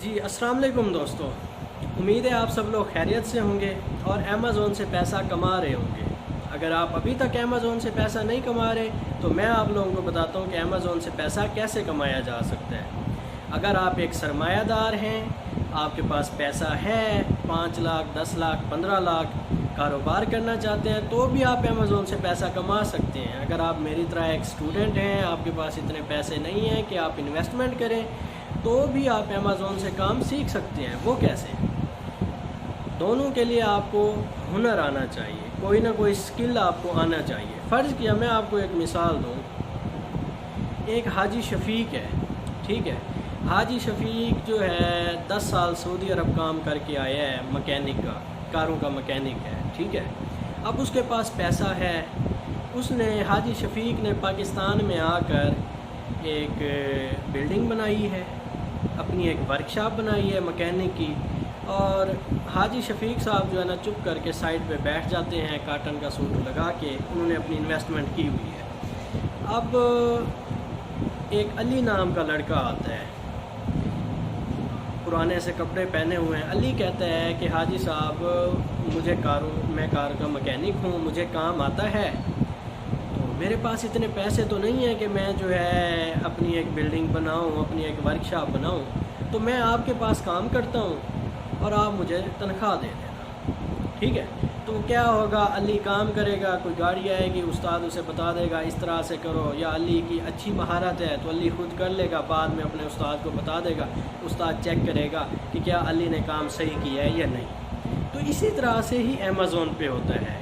جی السلام علیکم دوستوں، امید ہے آپ سب لوگ خیریت سے ہوں گے اور امیزون سے پیسہ کما رہے ہوں گے۔ اگر آپ ابھی تک امیزون سے پیسہ نہیں کما رہے تو میں آپ لوگوں کو بتاتا ہوں کہ امیزون سے پیسہ کیسے کمایا جا سکتا ہے۔ اگر آپ ایک سرمایہ دار ہیں، آپ کے پاس پیسہ ہے 5 لاکھ 10 لاکھ 15 لاکھ کاروبار کرنا چاہتے ہیں تو بھی آپ امیزون سے پیسہ کما سکتے ہیں۔ اگر آپ میری طرح ایک اسٹوڈنٹ ہیں، آپ کے پاس اتنے پیسے نہیں ہیں کہ آپ انویسٹمنٹ کریں تو بھی آپ امیزون سے کام سیکھ سکتے ہیں۔ وہ کیسے؟ دونوں کے لیے آپ کو ہنر آنا چاہیے، کوئی نہ کوئی اسکل آپ کو آنا چاہیے۔ فرض کیا میں آپ کو ایک مثال دوں، ایک حاجی شفیق ہے، ٹھیک ہے۔ حاجی شفیق جو ہے 10 سال سعودی عرب کام کر کے آیا ہے، مکینک کا، کاروں کا مکینک ہے، ٹھیک ہے۔ اب اس کے پاس پیسہ ہے، اس نے حاجی شفیق نے پاکستان میں آ کر ایک بلڈنگ بنائی ہے، اپنی ایک ورکشاپ بنائی ہے مکینک کی، اور حاجی شفیق صاحب جو ہے نا چپ کر کے سائڈ پہ بیٹھ جاتے ہیں، کاٹن کا سوٹ لگا کے، انہوں نے اپنی انویسٹمنٹ کی ہوئی ہے۔ اب ایک علی نام کا لڑکا آتا ہے، پرانے سے کپڑے پہنے ہوئے ہیں۔ علی کہتا ہے کہ حاجی صاحب میں کار کا مکینک ہوں، مجھے کام آتا ہے، تو میرے پاس اتنے پیسے تو نہیں ہیں کہ میں جو ہے اپنی ایک بلڈنگ بناؤں، اپنی ایک ورکشاپ بناؤں، تو میں آپ کے پاس کام کرتا ہوں اور آپ مجھے تنخواہ دے دینا، ٹھیک ہے۔ تو کیا ہوگا، علی کام کرے گا، کوئی گاڑی آئے گی، استاد اسے بتا دے گا اس طرح سے کرو، یا علی کی اچھی مہارت ہے تو علی خود کر لے گا، بعد میں اپنے استاد کو بتا دے گا، استاد چیک کرے گا کہ کیا علی نے کام صحیح کیا ہے یا نہیں۔ تو اسی طرح سے ہی امیزون پہ ہوتا ہے۔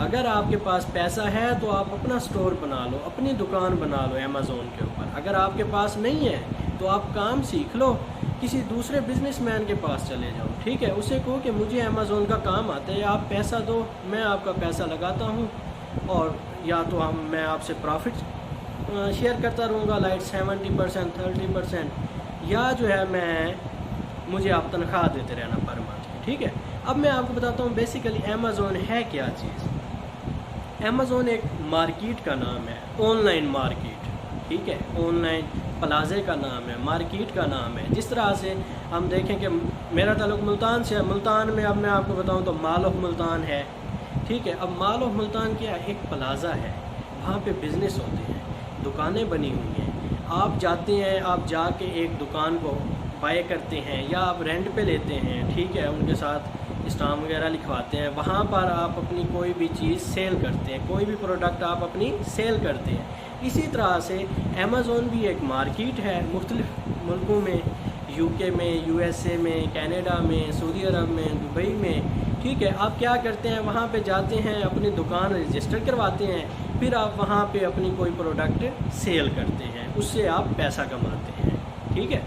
اگر آپ کے پاس پیسہ ہے تو آپ اپنا سٹور بنا لو، اپنی دکان بنا لو امیزون کے اوپر۔ اگر آپ کے پاس نہیں ہے تو آپ کام سیکھ لو، کسی دوسرے بزنس مین کے پاس چلے جاؤ، ٹھیک ہے۔ اسے کہو کہ مجھے امیزون کا کام آتا ہے، آپ پیسہ دو، میں آپ کا پیسہ لگاتا ہوں، اور یا تو میں آپ سے پروفٹ شیئر کرتا رہوں گا، لائٹ 70% 30%، یا جو ہے مجھے آپ تنخواہ دیتے رہنا پر منتھ، ٹھیک ہے۔ اب میں آپ کو بتاتا ہوں بیسیکلی امیزون ہے کیا چیز۔ امیزون ایک مارکیٹ کا نام ہے، آن لائن مارکیٹ، ٹھیک ہے۔ آن لائن پلازے کا نام ہے، مارکیٹ کا نام ہے۔ جس طرح سے ہم دیکھیں کہ میرا تعلق ملتان سے ہے، ملتان میں اب میں آپ کو بتاؤں تو مال آف ملتان ہے، ٹھیک ہے۔ اب مال آف ملتان کیا ایک پلازہ ہے، وہاں پہ بزنس ہوتے ہیں، دکانیں بنی ہوئی ہیں۔ آپ جاتے ہیں، آپ جا کے ایک دکان کو بائی کرتے ہیں یا آپ رینٹ پہ لیتے ہیں، ٹھیک ہے، ان کے ساتھ اسٹام وغیرہ لکھواتے ہیں، وہاں پر آپ اپنی کوئی بھی چیز سیل کرتے ہیں، کوئی بھی پروڈکٹ آپ اپنی سیل کرتے ہیں۔ اسی طرح سے امیزون بھی ایک مارکیٹ ہے، مختلف ملکوں میں، یو کے میں، یو ایس اے میں، کینیڈا میں، سعودی عرب میں، دبئی میں، ٹھیک ہے۔ آپ کیا کرتے ہیں، وہاں پہ جاتے ہیں، اپنی دکان رجسٹر کرواتے ہیں، پھر آپ وہاں پہ اپنی کوئی پروڈکٹ سیل کرتے ہیں، اس سے آپ پیسہ کماتے ہیں، ٹھیک ہے۔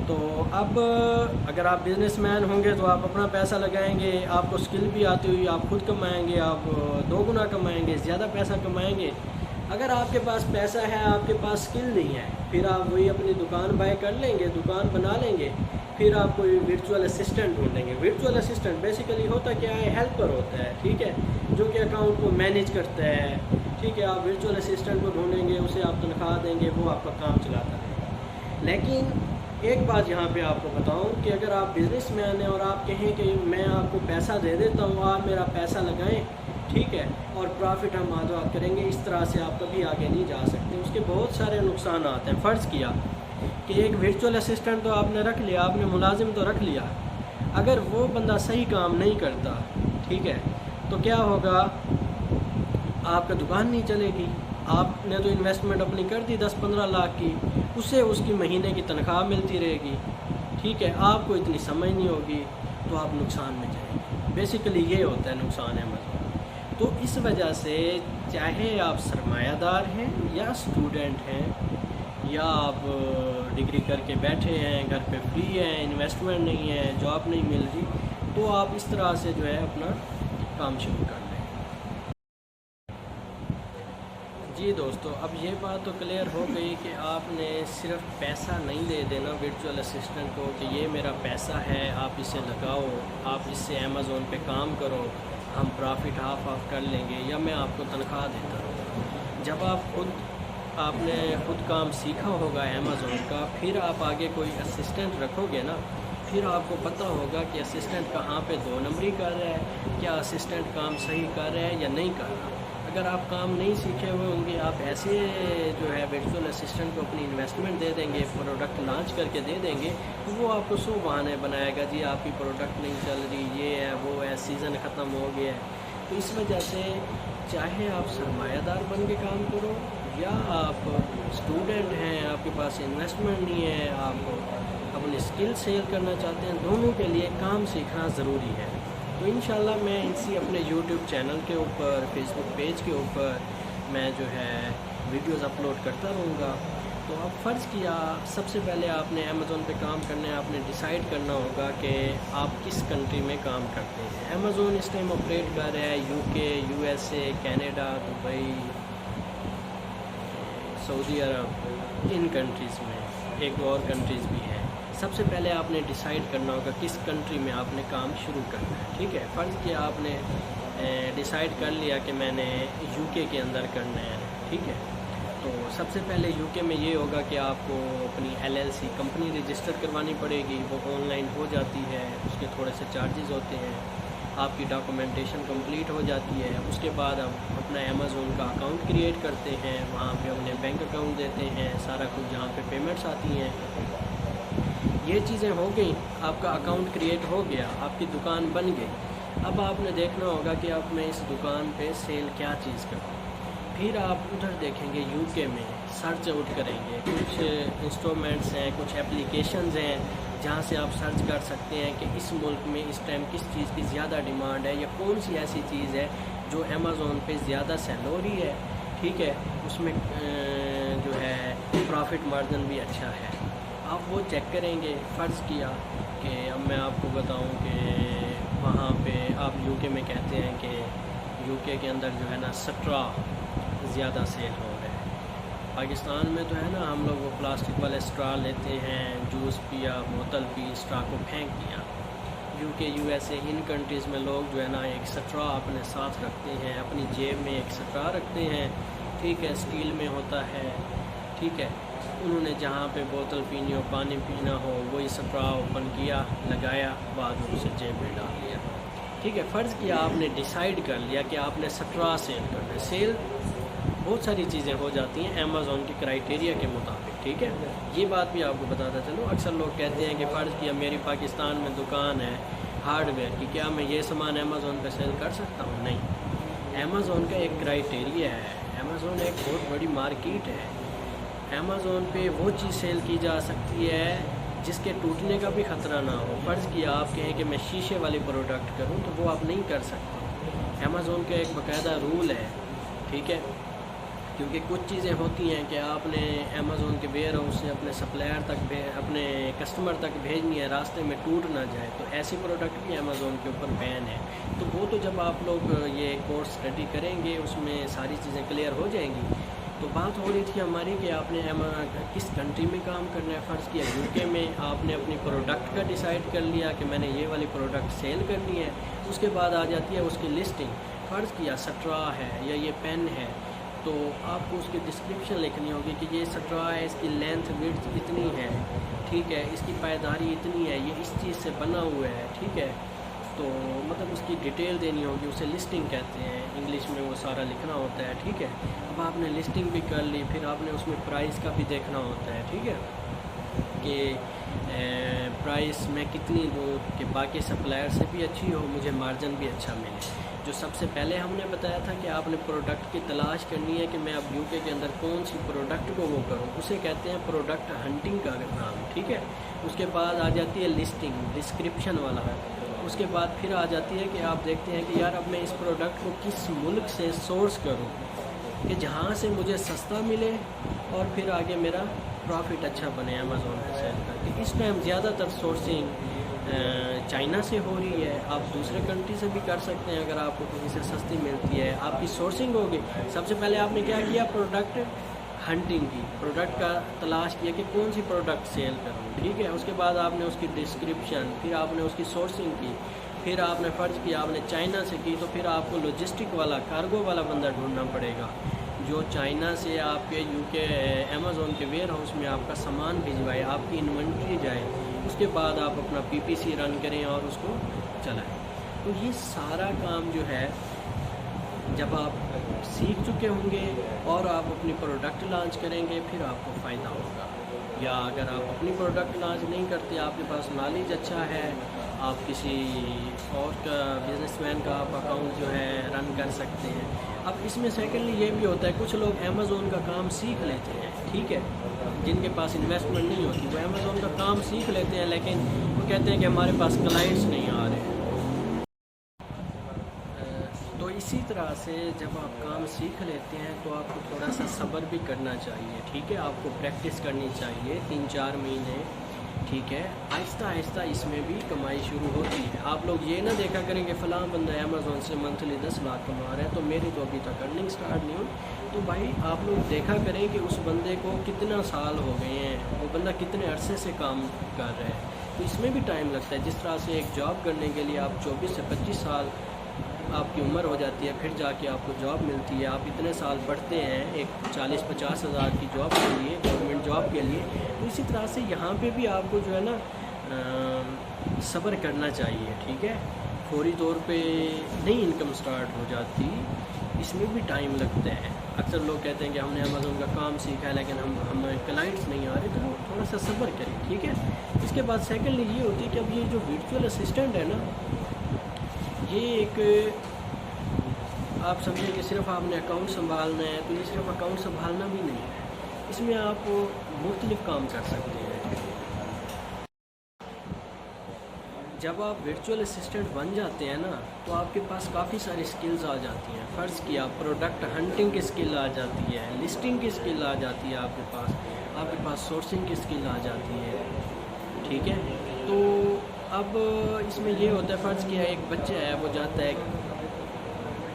تو اب اگر آپ بزنس مین ہوں گے تو آپ اپنا پیسہ لگائیں گے، آپ کو اسکل بھی آتی ہوئی، آپ خود کمائیں گے، آپ 2 گنا کمائیں گے، زیادہ پیسہ کمائیں گے۔ اگر آپ کے پاس پیسہ ہے، آپ کے پاس اسکل نہیں ہے، پھر آپ وہی اپنی دکان بائی کر لیں گے، دکان بنا لیں گے، پھر آپ کوئی ورچوئل اسسٹنٹ ڈھونڈیں گے۔ ورچوئل اسسٹنٹ بیسیکلی ہوتا کیا ہے، ہیلپر ہوتا ہے، ٹھیک ہے، جو کہ اکاؤنٹ کو مینیج کرتا ہے، ٹھیک ہے۔ آپ ورچوئل اسسٹنٹ کو ڈھونڈیں گے، اسے آپ تنخواہ دیں گے، وہ آپ کا کام چلاتا رہے گا۔ لیکن ایک بات یہاں پہ آپ کو بتاؤں کہ اگر آپ بزنس مین ہیں اور آپ کہیں کہ میں آپ کو پیسہ دے دیتا ہوں، آپ میرا پیسہ لگائیں، ٹھیک ہے، اور پروفٹ ہم آدھا کریں گے، اس طرح سے آپ کبھی آگے نہیں جا سکتے۔ اس کے بہت سارے نقصانات ہیں۔ فرض کیا کہ ایک ورچوئل اسسٹنٹ تو آپ نے رکھ لیا، آپ نے ملازم تو رکھ لیا، اگر وہ بندہ صحیح کام نہیں کرتا، ٹھیک ہے، تو کیا ہوگا، آپ کا دکان نہیں چلے گی۔ آپ نے تو انویسٹمنٹ اپنی کر دی 10-15 لاکھ کی، اس سے اس کی مہینے کی تنخواہ ملتی رہے گی، ٹھیک ہے، آپ کو اتنی سمجھ نہیں ہوگی، تو آپ نقصان میں جائیں گے۔ بیسیکلی یہ ہوتا ہے نقصان امیزون۔ تو اس وجہ سے چاہے آپ سرمایہ دار ہیں یا اسٹوڈنٹ ہیں، یا آپ ڈگری کر کے بیٹھے ہیں، گھر پہ فری ہیں، انویسٹمنٹ نہیں ہے، جاب نہیں مل رہی، تو آپ اس طرح سے جو ہے اپنا کام شروع کر لیں۔ جی دوستو، اب یہ بات تو کلیئر ہو گئی کہ آپ نے صرف پیسہ نہیں دے دینا ورچوئل اسسٹنٹ کو کہ یہ میرا پیسہ ہے، آپ اسے لگاؤ، آپ اس سے امیزون پہ کام کرو، ہم پروفٹ ہاف کر لیں گے، یا میں آپ کو تنخواہ دیتا رہوں۔ جب آپ خود آپ نے خود کام سیکھا ہوگا امیزون کا، پھر آپ آگے کوئی اسسٹنٹ رکھو گے نا، پھر آپ کو پتہ ہوگا کہ اسسٹنٹ کہاں پہ 2 نمبری کر رہا ہے، کیا اسسٹنٹ کام صحیح کر رہا ہے یا نہیں کر رہا۔ اگر آپ کام نہیں سیکھے ہوئے ہوں گے، آپ ایسے جو ہے ورچوئل اسسٹنٹ کو اپنی انویسٹمنٹ دے دیں گے، پروڈکٹ لانچ کر کے دے دیں گے، تو وہ آپ کو 100 بہانے بنائے گا، جی آپ کی پروڈکٹ نہیں چل رہی، یہ ہے وہ ہے، سیزن ختم ہو گیا ہے۔ تو اس وجہ سے چاہے آپ سرمایہ دار بن کے کام کرو یا آپ اسٹوڈنٹ ہیں، آپ کے پاس انویسٹمنٹ نہیں ہے، آپ اپنی اسکل سیل کرنا چاہتے ہیں، دونوں کے لیے کام سیکھنا ضروری ہے۔ تو انشاءاللہ میں اسی اپنے یوٹیوب چینل کے اوپر، فیس بک پیج کے اوپر میں جو ہے ویڈیوز اپلوڈ کرتا رہوں گا۔ تو اب فرض کیا سب سے پہلے آپ نے امیزون پہ کام کرنا ہے، آپ نے ڈیسائیڈ کرنا ہوگا کہ آپ کس کنٹری میں کام کرتے ہیں۔ امیزون اس ٹائم آپریٹ کر رہا ہے UK، USA، کینیڈا، دبئی، سعودی عرب، ان کنٹریز میں، ایک دو اور کنٹریز بھی ہیں۔ سب سے پہلے آپ نے ڈیسائیڈ کرنا ہوگا کس کنٹری میں آپ نے کام شروع کرنا ہے، ٹھیک ہے۔ فرض کیا آپ نے ڈیسائیڈ کر لیا کہ میں نے UK کے اندر کرنا ہے، ٹھیک ہے۔ تو سب سے پہلے UK میں یہ ہوگا کہ آپ کو اپنی LLC کمپنی رجسٹر کروانی پڑے گی، وہ آن لائن ہو جاتی ہے، اس کے تھوڑے سے چارجز ہوتے ہیں، آپ کی ڈاکومنٹیشن کمپلیٹ ہو جاتی ہے۔ اس کے بعد آپ اپنا امیزون کا اکاؤنٹ کریٹ کرتے ہیں، وہاں پہ اپنے بینک اکاؤنٹ دیتے ہیں، سارا کچھ جہاں پہ پیمنٹس آتی ہیں۔ یہ چیزیں ہو گئیں، آپ کا اکاؤنٹ کریٹ ہو گیا، آپ کی دکان بن گئی۔ اب آپ نے دیکھنا ہوگا کہ اب میں اس دکان پہ سیل کیا چیز کروں۔ پھر آپ ادھر دیکھیں گے UK میں سرچ آؤٹ کریں گے، کچھ انسٹرومنٹس ہیں، کچھ اپلیکیشنز ہیں جہاں سے آپ سرچ کر سکتے ہیں کہ اس ملک میں اس ٹائم کس چیز کی زیادہ ڈیمانڈ ہے، یا کون سی ایسی چیز ہے جو امیزون پہ زیادہ سیل ہو رہی ہے، ٹھیک ہے، اس میں جو ہے پروفٹ مارجن بھی اچھا ہے۔ آپ وہ چیک کریں گے۔ فرض کیا کہ اب میں آپ کو بتاؤں کہ وہاں پہ آپ UK میں کہتے ہیں کہ UK کے اندر جو ہے نا سٹرا زیادہ سیل ہو رہا ہے۔ پاکستان میں تو ہے نا ہم لوگ وہ پلاسٹک والے اسٹرا لیتے ہیں، جوس پیا، بوتل پی، اسٹرا کو پھینک دیا۔ UK USA ان کنٹریز میں لوگ جو ہے نا ایک سٹرا اپنے ساتھ رکھتے ہیں، اپنی جیب میں ایک سٹرا رکھتے ہیں، ٹھیک ہے، اسٹیل میں ہوتا ہے، ٹھیک ہے۔ انہوں نے جہاں پہ بوتل پینی ہو، پانی پینا ہو، وہی سٹرا اوپن کیا، لگایا، بعد میں اسے جیب میں ڈال دیا، ٹھیک ہے۔ فرض کیا آپ نے ڈیسائیڈ کر لیا کہ آپ نے سٹرا سیل کرنا ہے۔ سیل بہت ساری چیزیں ہو جاتی ہیں امیزون کے کرائیٹیریا کے مطابق، ٹھیک ہے۔ یہ بات بھی آپ کو بتاتا چلو، اکثر لوگ کہتے ہیں کہ فرض کیا میری پاکستان میں دکان ہے ہارڈ ویئر کی، کیا میں یہ سامان امیزون پہ سیل کر سکتا ہوں؟ نہیں، امیزون کا ایک کرائیٹیریا ہے، امیزون ایک بہت بڑی مارکیٹ ہے۔ امیزون پہ وہ چیز سیل کی جا سکتی ہے جس کے ٹوٹنے کا بھی خطرہ نہ ہو۔ فرض کیا آپ کہیں کہ میں شیشے والی پروڈکٹ کروں، تو وہ آپ نہیں کر سکتے۔ امیزون کا ایک باقاعدہ رول ہے، ٹھیک ہے، کیونکہ کچھ چیزیں ہوتی ہیں کہ آپ نے امیزون کے ویئر ہاؤس سے اپنے سپلائر تک اپنے کسٹمر تک بھیجنی ہے، راستے میں ٹوٹ نہ جائے، تو ایسی پروڈکٹ بھی امیزون کے اوپر بین ہے۔ تو وہ تو جب آپ لوگ یہ کورس اسٹڈی کریں گے، اس میں ساری چیزیں کلیئر ہو جائیں گی۔ تو بات ہو رہی تھی ہماری کہ آپ نے کس کنٹری میں کام کرنا ہے۔ فرض کیا UK میں آپ نے اپنی پروڈکٹ کا ڈیسائیڈ کر لیا کہ میں نے یہ والی پروڈکٹ سیل کرنی ہے۔ اس کے بعد آ جاتی ہے اس کی لسٹنگ۔ فرض کیا سٹرا ہے یا یہ پین ہے، تو آپ کو اس کی ڈسکرپشن لکھنی ہوگی کہ یہ سٹرا ہے، اس کی لینتھ وڈتھ اتنی ہے، ٹھیک ہے، اس کی پائیداری اتنی ہے، یہ اس چیز سے بنا ہوا ہے، ٹھیک ہے۔ تو مطلب اس کی ڈیٹیل دینی ہوگی، اسے لسٹنگ کہتے ہیں، انگلش میں وہ سارا لکھنا ہوتا ہے، ٹھیک ہے۔ اب آپ نے لسٹنگ بھی کر لی، پھر آپ نے اس میں پرائس کا بھی دیکھنا ہوتا ہے، ٹھیک ہے، کہ پرائس میں کتنی دوں کہ باقی سپلائر سے بھی اچھی ہو، مجھے مارجن بھی اچھا ملے۔ جو سب سے پہلے ہم نے بتایا تھا کہ آپ نے پروڈکٹ کی تلاش کرنی ہے کہ میں اب UK کے اندر کون سی پروڈکٹ کو وہ کروں، اسے کہتے ہیں پروڈکٹ ہنٹنگ کا نام، ٹھیک ہے۔ اس کے بعد آ جاتی ہے لسٹنگ، ڈسکرپشن والا۔ اس کے بعد پھر آ جاتی ہے کہ آپ دیکھتے ہیں کہ یار اب میں اس پروڈکٹ کو کس ملک سے سورس کروں کہ جہاں سے مجھے سستا ملے اور پھر آگے میرا پروفٹ اچھا بنے امیزون پہ سیل کر کے۔ اس ٹائم زیادہ تر سورسنگ چائنا سے ہو رہی ہے، آپ دوسرے کنٹری سے بھی کر سکتے ہیں اگر آپ کو کہیں سے سستی ملتی ہے، آپ کی سورسنگ ہوگی۔ سب سے پہلے آپ نے کیا کیا، پروڈکٹ ہنٹنگ کی، پروڈکٹ کا تلاش کیا کہ کون سی پروڈکٹ سیل کروں، ٹھیک ہے۔ اس کے بعد آپ نے اس کی ڈسکرپشن، پھر آپ نے اس کی سورسنگ کی، پھر آپ نے فرض کیا آپ نے چائنا سے کی، تو پھر آپ کو لاجسٹک والا، کارگو والا بندہ ڈھونڈنا پڑے گا جو چائنا سے آپ کے یو کے امیزون کے ویئر ہاؤس میں آپ کا سامان بھجوائے، آپ کی انوینٹری جائے، اس کے بعد آپ اپنا پی پی سی رن کریں اور اس کو چلائیں۔ تو یہ سارا کام جو ہے جب آپ سیکھ چکے ہوں گے اور آپ اپنی پروڈکٹ لانچ کریں گے، پھر آپ کو فائدہ ہوگا۔ یا اگر آپ اپنی پروڈکٹ لانچ نہیں کرتے، آپ کے پاس نالج اچھا ہے، آپ کسی اور کا بزنس مین کا آپ اکاؤنٹ جو ہے رن کر سکتے ہیں۔ اب اس میں سیکنڈلی یہ بھی ہوتا ہے، کچھ لوگ امیزون کا کام سیکھ لیتے ہیں، ٹھیک ہے، جن کے پاس انویسٹمنٹ نہیں ہوتی، وہ امیزون کا کام سیکھ لیتے ہیں، لیکن وہ کہتے ہیں کہ ہمارے پاس کلائنٹس نہیں آ رہے۔ تو اسی طرح سے جب آپ کام سیکھ لیتے ہیں تو آپ کو تھوڑا سا صبر بھی کرنا چاہیے، ٹھیک ہے، آپ کو پریکٹس کرنی چاہیے 3-4 مہینے، ٹھیک ہے، آہستہ آہستہ اس میں بھی کمائی شروع ہوتی ہے۔ آپ لوگ یہ نہ دیکھا کریں کہ فلاں بندہ امیزون سے منتھلی 10 لاکھ کما رہا ہے تو میری تو ابھی تک ارننگ سٹارٹ نہیں ہوئی۔ تو بھائی آپ لوگ دیکھا کریں کہ اس بندے کو کتنا سال ہو گئے ہیں، وہ بندہ کتنے عرصے سے کام کر رہا ہے، تو اس میں بھی ٹائم لگتا ہے۔ جس طرح سے ایک جاب کرنے کے لیے آپ 24 سے 25 سال آپ کی عمر ہو جاتی ہے، پھر جا کے آپ کو جاب ملتی ہے، آپ اتنے سال پڑھتے ہیں ایک 40-50 ہزار کی جاب کے لیے، گورنمنٹ جاب کے لیے، تو اسی طرح سے یہاں پہ بھی آپ کو جو ہے نا صبر کرنا چاہیے، ٹھیک ہے، فوری طور پہ نہیں انکم سٹارٹ ہو جاتی، اس میں بھی ٹائم لگتا ہے۔ اکثر لوگ کہتے ہیں کہ ہم نے امیزون کا کام سیکھا ہے لیکن ہمیں کلائنٹس نہیں آ رہے، تو تھوڑا سا صبر کریں، ٹھیک ہے۔ اس کے بعد سیکنڈلی یہ ہوتی ہے کہ اب یہ جو ورچوئل اسسٹنٹ ہے نا، یہ ایک آپ سمجھیں کہ صرف آپ نے اکاؤنٹ سنبھالنا ہے، تو یہ صرف اکاؤنٹ سنبھالنا بھی نہیں ہے، اس میں آپ مختلف کام کر سکتے ہیں۔ جب آپ ورچوئل اسسٹنٹ بن جاتے ہیں نا، تو آپ کے پاس کافی ساری سکلز آ جاتی ہیں۔ فرض کیا پروڈکٹ ہنٹنگ کی سکل آ جاتی ہے، لسٹنگ کی سکل آ جاتی ہے، آپ کے پاس سورسنگ کی سکل آ جاتی ہے، ٹھیک ہے۔ تو اب اس میں یہ ہوتا ہے، فرض کیا ایک بچہ ہے، وہ جاتا ہے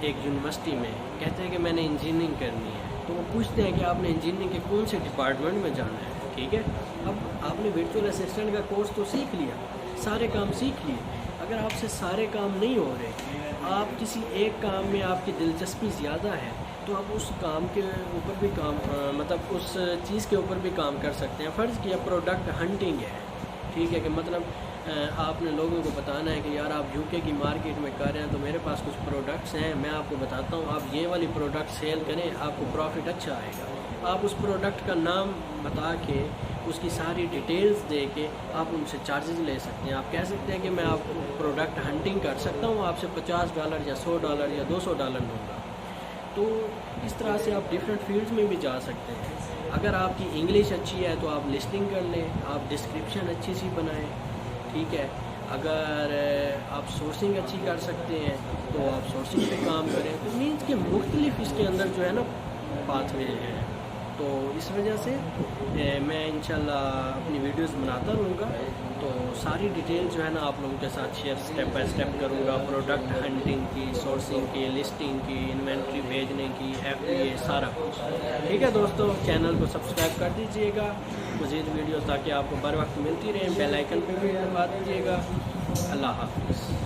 ایک یونیورسٹی میں، کہتے ہیں کہ میں نے انجینئرنگ کرنی ہے، تو وہ پوچھتے ہیں کہ آپ نے انجینئرنگ کے کون سے ڈپارٹمنٹ میں جانا ہے، ٹھیک ہے۔ اب آپ نے ورچوئل اسسٹنٹ کا کورس تو سیکھ لیا، سارے کام سیکھ لیے، اگر آپ سے سارے کام نہیں ہو رہے، آپ کسی ایک کام میں آپ کی دلچسپی زیادہ ہے، تو آپ اس کام کے اوپر بھی مطلب اس چیز کے اوپر بھی کام کر سکتے ہیں۔ فرض کیا پروڈکٹ ہنٹنگ ہے، ٹھیک ہے، کہ مطلب آپ نے لوگوں کو بتانا ہے کہ یار آپ یو کے کی مارکیٹ میں کر رہے ہیں، تو میرے پاس کچھ پروڈکٹس ہیں، میں آپ کو بتاتا ہوں، آپ یہ والی پروڈکٹ سیل کریں، آپ کو پروفٹ اچھا آئے گا۔ آپ اس پروڈکٹ کا نام بتا کے، اس کی ساری ڈیٹیلز دے کے آپ ان سے چارجز لے سکتے ہیں۔ آپ کہہ سکتے ہیں کہ میں آپ کو پروڈکٹ ہنٹنگ کر سکتا ہوں، آپ سے $50 یا $100 یا $200 لوں گا۔ تو اس طرح سے آپ ڈفرینٹ فیلڈز میں بھی جا سکتے ہیں۔ اگر آپ کی انگلش اچھی ہے تو آپ لسٹنگ کر لیں، آپ ڈسکرپشن اچھی سی بنائیں، ٹھیک ہے۔ اگر آپ سورسنگ اچھی کر سکتے ہیں تو آپ سورسنگ پہ کام کریں، تو مینس کہ مختلف اس کے اندر جو ہے نا پاتھ وے ہیں۔ تو اس وجہ سے میں انشاءاللہ اپنی ویڈیوز بناتا رہوں گا، تو ساری ڈیٹیل جو ہے نا آپ لوگوں کے ساتھ شیئر اسٹیپ بائی اسٹیپ کروں گا، پروڈکٹ ہنٹنگ کی، سورسنگ کی، لسٹنگ کی، انوینٹری بھیجنے کی، FBA، سارا کچھ، ٹھیک ہے دوستو۔ چینل کو سبسکرائب کر دیجئے گا، مزید ویڈیوز تاکہ آپ کو بر وقت ملتی رہیں، بیل آئیکن پہ بھی دبا دیجئے گا۔ اللہ حافظ۔